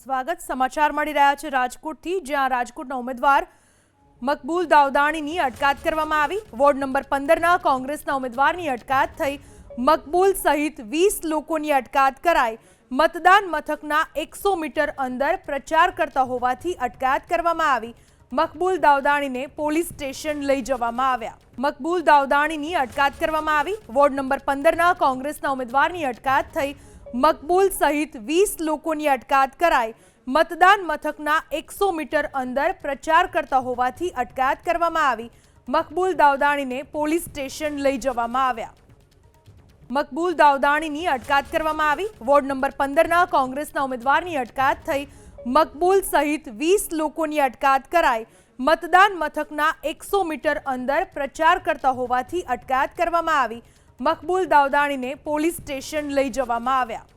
સ્વાગત। સમાચાર મળી રહ્યા છે રાજકોટથી, જ્યાં રાજકોટના ઉમેદવાર મકબૂલ દાઉદાણીની અટકાયત કરવામાં આવી। વોર્ડ નંબર 15ના કોંગ્રેસના ઉમેદવારની અટકાયત થઈ। મકબૂલ સહિત 20 લોકોની અટકાયત કરાઈ। મતદાન મથકના 100 મીટર અંદર પ્રચાર કરતા હોવાથી અટકાયત કરવામાં આવી। મકબૂલ દાઉદાણીને પોલીસ સ્ટેશન લઈ જવામાં આવ્યા। મકબૂલ દાઉદાણીની અટકાયત કરવામાં આવી। વોર્ડ નંબર 15ના કોંગ્રેસના ઉમેદવારની અટકાયત થઈ। મકબૂલ સહિત 20 લોકોની અટકાયત કરાઈ। મતદાન મથકના 100 મીટર અંદર પ્રચાર કરતા હોવાથી અટકાયત કરવામાં આવી। મકબૂલ દાઉદાણીને પોલીસ સ્ટેશન લઈ જવામાં આવ્યા। મકબૂલ દાઉદાણીની અટકાયત કરવામાં આવી। વોર્ડ નંબર 15ના કોંગ્રેસના ઉમેદવારની અટકાયત થઈ। મકબૂલ સહિત 20 લોકોની અટકાયત કરાઈ। મતદાન મથકના 100 મીટર અંદર પ્રચાર કરતા હોવાથી અટકાયત કરવામાં આવી। મકબૂલ દાઉદાણીને પોલીસ સ્ટેશન લઈ જવામાં આવ્યા।